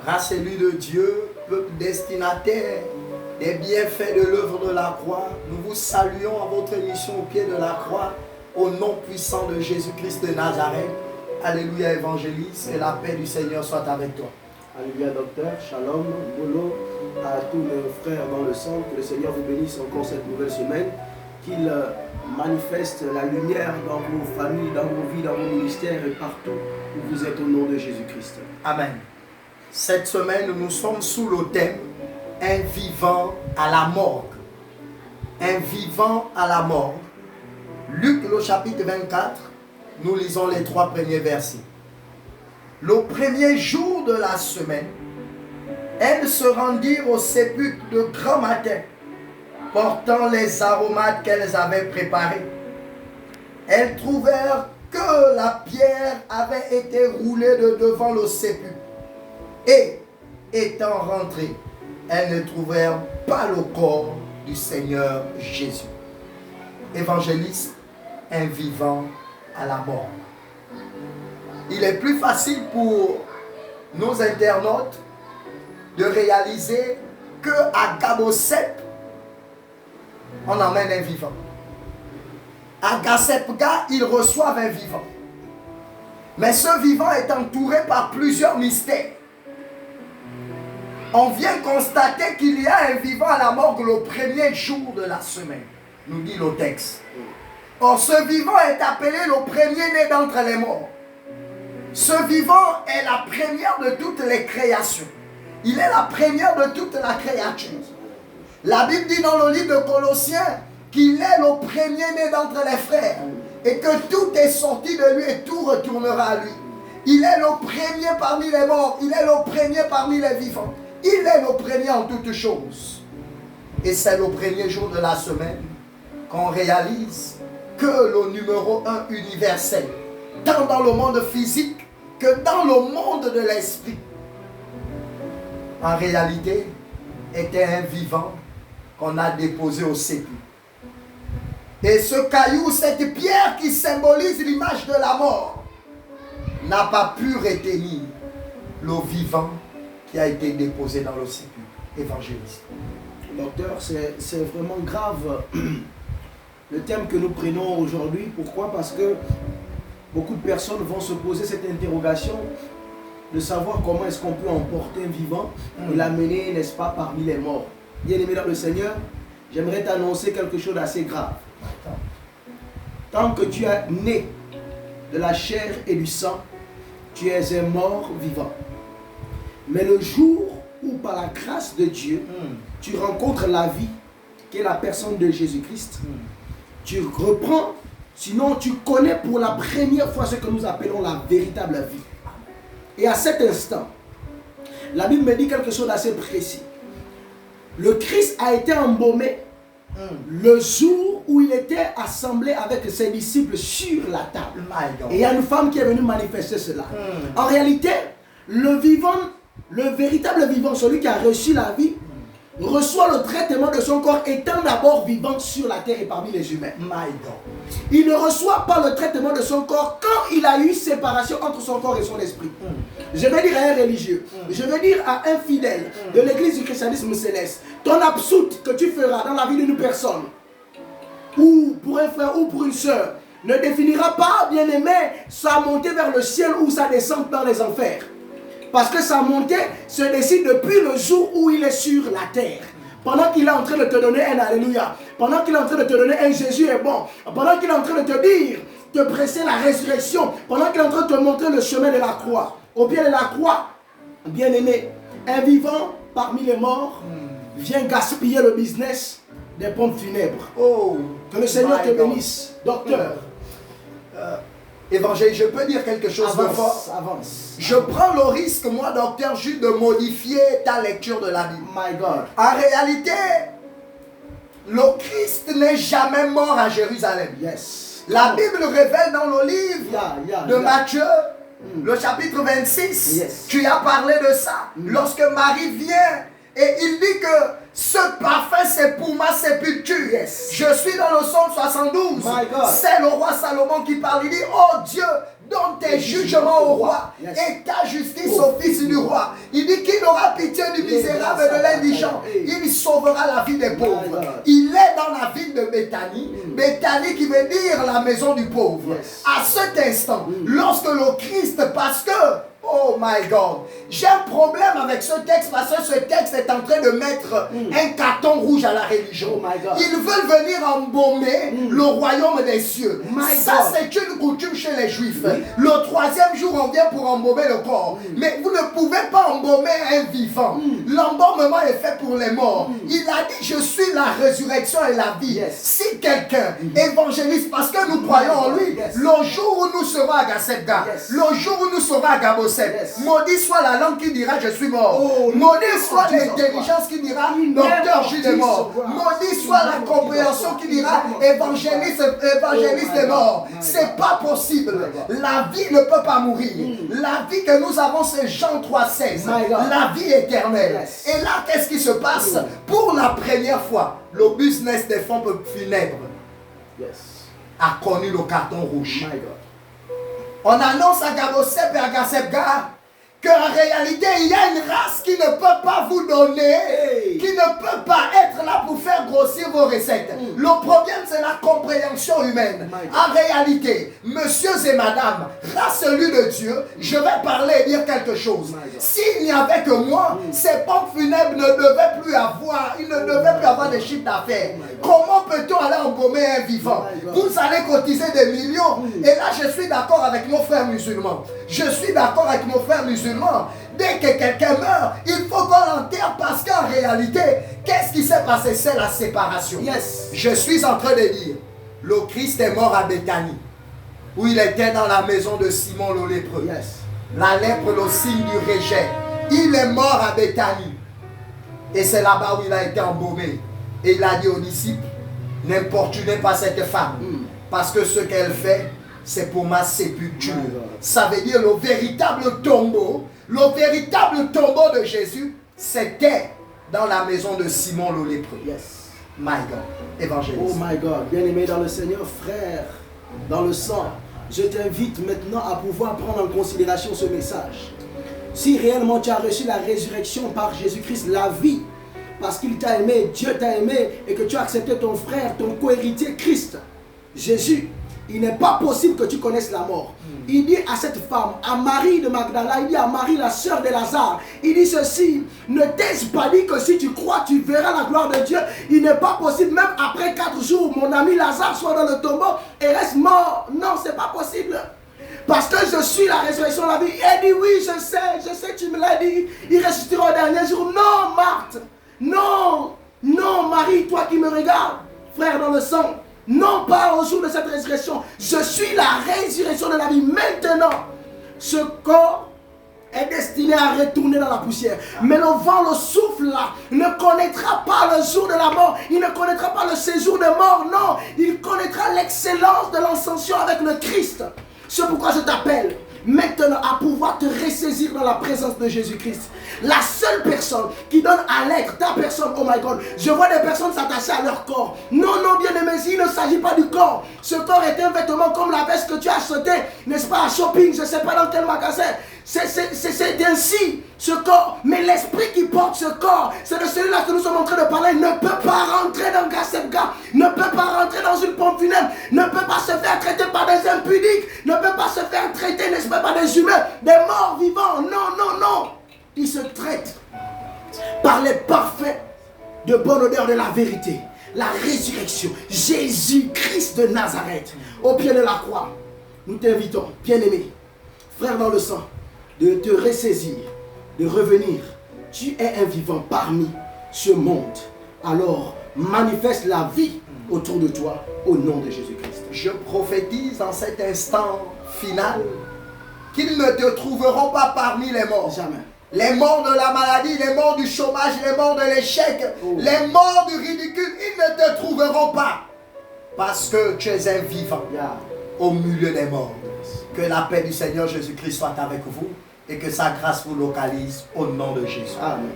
Race élue de Dieu, peuple destinataire des bienfaits de l'œuvre de la croix, nous vous saluons à votre mission au pied de la croix, au nom puissant de Jésus-Christ de Nazareth. Alléluia, évangéliste, que la paix du Seigneur soit avec toi. Alléluia, docteur. Shalom, Bolo, à tous nos frères dans le sang. Que le Seigneur vous bénisse encore cette nouvelle semaine. Qu'il manifeste la lumière dans vos familles, dans vos vies, dans vos ministères et partout où vous êtes au nom de Jésus-Christ. Amen. Cette semaine, nous sommes sous le thème « Un vivant à la morgue ». Un vivant à la morgue. Luc, le chapitre 24, nous lisons les 3 premiers versets. Le premier jour de la semaine, elles se rendirent au sépulcre de grand matin, portant les aromates qu'elles avaient préparés. Elles trouvèrent que la pierre avait été roulée de devant le sépulcre. Et, étant rentrées, elles ne trouvèrent pas le corps du Seigneur Jésus. Évangéliste, un vivant à la mort. Il est plus facile pour nos internautes de réaliser qu'à Gabosep, on emmène un vivant. À Gassepga, ils reçoivent un vivant. Mais ce vivant est entouré par plusieurs mystères. On vient constater qu'il y a un vivant à la morgue le premier jour de la semaine, nous dit le texte. Or, ce vivant est appelé le premier-né d'entre les morts. Ce vivant est la première de toutes les créations. Il est la première de toute la créature. La Bible dit dans le livre de Colossiens qu'il est le premier-né d'entre les frères et que tout est sorti de lui et tout retournera à lui. Il est le premier parmi les morts, il est le premier parmi les vivants. Il est le premier en toutes choses. Et c'est le premier jour de la semaine qu'on réalise que le numéro 1 universel, tant dans le monde physique que dans le monde de l'esprit, en réalité, était un vivant qu'on a déposé au sépulcre. Et ce caillou, cette pierre qui symbolise l'image de la mort, n'a pas pu retenir le vivant qui a été déposé dans le sépulcre. Évangéliste. Docteur, c'est vraiment grave le thème que nous prenons aujourd'hui. Pourquoi? Parce que beaucoup de personnes vont se poser cette interrogation de savoir comment est-ce qu'on peut emporter un vivant et l'amener, n'est-ce pas, parmi les morts. Bien-aimé dans le Seigneur, j'aimerais t'annoncer quelque chose d'assez grave. Tant que tu es né de la chair et du sang, tu es un mort vivant. Mais le jour où, par la grâce de Dieu, tu rencontres la vie, qui est la personne de Jésus-Christ, tu reprends, sinon tu connais pour la première fois ce que nous appelons la véritable vie. Et à cet instant, la Bible me dit quelque chose d'assez précis. Le Christ a été embaumé le jour où il était assemblé avec ses disciples sur la table. Et il y a une femme qui est venue manifester cela. En réalité, le vivant, le véritable vivant, celui qui a reçu la vie, reçoit le traitement de son corps étant d'abord vivant sur la terre et parmi les humains. Il ne reçoit pas le traitement de son corps quand il a eu séparation entre son corps et son esprit. Je vais dire à un religieux, je vais dire à un fidèle de l'église du christianisme céleste, ton absoute que tu feras dans la vie d'une personne, ou pour un frère ou pour une soeur, ne définira pas, bien aimé, sa montée vers le ciel ou sa descente dans les enfers. Parce que sa montée se décide depuis le jour où il est sur la terre. Pendant qu'il est en train de te donner un alléluia, pendant qu'il est en train de te donner un Jésus est bon, pendant qu'il est en train de te dire, te presser la résurrection, pendant qu'il est en train de te montrer le chemin de la croix. Au pied de la croix, bien aimé, un vivant parmi les morts vient gaspiller le business des pompes funèbres. Oh, que le Seigneur te bénisse, docteur. Évangile, je peux dire quelque chose de fort. Avance. Je prends le risque, moi, docteur, juste de modifier ta lecture de la Bible. My God. En réalité, le Christ n'est jamais mort à Jérusalem. Yes. La Bible révèle dans le livre de Matthieu, le chapitre 26, Yes. tu as parlé de ça. Lorsque Marie vient et il dit que ce parfum c'est pour ma sépulture. Yes. Je suis dans le psaume 72. C'est le roi Salomon qui parle. Il dit, oh Dieu, donne tes jugements au roi et ta justice au fils du roi. Il dit qu'il misérable et de l'indigent. Il sauvera la vie des pauvres. Il est dans la ville de Béthanie. Béthanie qui veut dire la maison du pauvre. À cet instant, lorsque le Christ, parce que, oh my God, j'ai un problème avec ce texte parce que ce texte est en train de mettre un carton rouge à la religion. Ils veulent venir embaumer le royaume des cieux. Ça, c'est une coutume chez les Juifs. Le troisième jour, on vient pour embaumer le corps. Mais vous ne pouvez pas embaumer un vivant. L'embaumement est fait pour les morts. Il a dit, je suis la résurrection et la vie. Si quelqu'un évangélise, parce que nous croyons en lui, le jour où nous serons à Gassebga, le jour où nous serons à Gabosset, maudit soit la langue qui dira je suis mort. Maudit soit l'intelligence qui dira docteur Jules est mort. Maudit soit la compréhension qui dira évangéliste est mort. C'est pas possible. La vie ne peut pas mourir. La vie que nous avons, c'est Jean 3,16. La vie éternelle. Et là, qu'est-ce qui se passe? Pour la première fois, le business des fonds funèbres a connu le carton rouge. On annonce à Gabosep et à Gassebga qu'en réalité, il y a une race qui ne peut pas vous donner, qui ne peut pas être là pour faire grossir vos recettes. Le problème, c'est la compréhension humaine. En réalité, messieurs et madame, race élue de Dieu, je vais parler et dire quelque chose. S'il n'y avait que moi, ces pompes funèbres ne devaient plus avoir, ils ne devaient plus avoir de chiffre d'affaires. Comment peut-on aller embaumer un vivant? Vous allez cotiser des millions. Et là, je suis d'accord avec nos frères musulmans. Je suis d'accord avec nos frères musulmans. Dès que quelqu'un meurt, il faut qu'on l'enterre parce qu'en réalité, qu'est-ce qui s'est passé? C'est la séparation. Je suis en train de dire, le Christ est mort à Béthanie, où il était dans la maison de Simon le lépreux. La lèpre, le signe du rejet. Il est mort à Béthanie. Et c'est là-bas où il a été embaumé. Et il a dit aux disciples, n'importunez pas cette femme, parce que ce qu'elle fait, c'est pour ma sépulture. Ça veut dire le véritable tombeau de Jésus, c'était dans la maison de Simon le lépreux. My God, évangéliste. Oh my God, bien-aimé dans le Seigneur, frère, dans le sang, je t'invite maintenant à pouvoir prendre en considération ce message. Si réellement tu as reçu la résurrection par Jésus-Christ, la vie, parce qu'il t'a aimé, Dieu t'a aimé, et que tu as accepté ton frère, ton co-héritier Christ, Jésus, il n'est pas possible que tu connaisses la mort. Il dit à cette femme, à Marie de Magdala, il dit à Marie, la sœur de Lazare, il dit ceci, ne t'ai-je pas dit que si tu crois, tu verras la gloire de Dieu? Il n'est pas possible, même après 4 jours, mon ami Lazare soit dans le tombeau et reste mort. Non, c'est pas possible. Parce que je suis la résurrection de la vie. Elle dit, oui, je sais, tu me l'as dit. Il ressuscitera au dernier jour. Non, Marthe, non, Marie, toi qui me regardes, frère dans le sang, non pas au jour de cette résurrection. Je suis la résurrection de la vie. Maintenant, ce corps est destiné à retourner dans la poussière. Mais le vent, le souffle là, ne connaîtra pas le jour de la mort. Il ne connaîtra pas le séjour de mort. Non, il connaîtra l'excellence de l'ascension avec le Christ. C'est pourquoi je t'appelle maintenant à pouvoir te ressaisir dans la présence de Jésus-Christ. La seule personne qui donne à l'être ta personne, oh my God, je vois des personnes s'attacher à leur corps. Non, bien-aimé, il ne s'agit pas du corps. Ce corps est un vêtement comme la veste que tu as acheté, n'est-ce pas, à shopping, je ne sais pas dans quel magasin. C'est ainsi, ce corps. Mais l'esprit qui porte ce corps, c'est de celui-là que nous sommes en train de parler, ne peut pas rentrer dans Gassebga, ne peut pas rentrer dans une pompe funèbre, ne peut pas se faire traiter par des impudiques, ne peut pas se faire traiter, n'est-ce pas, par des humains, des morts vivants. Non. Il se traite par les parfaits de bonne odeur de la vérité, la résurrection, Jésus-Christ de Nazareth, au pied de la croix. Nous t'invitons, bien-aimé, frère dans le sang, de te ressaisir, de revenir. Tu es un vivant parmi ce monde. Alors, manifeste la vie autour de toi au nom de Jésus-Christ. Je prophétise en cet instant final qu'ils ne te trouveront pas parmi les morts. Jamais. Les morts de la maladie, les morts du chômage, les morts de l'échec, les morts du ridicule, ils ne te trouveront pas. Parce que tu es un vivant au milieu des morts. Que la paix du Seigneur Jésus-Christ soit avec vous et que sa grâce vous localise au nom de Jésus. Amen.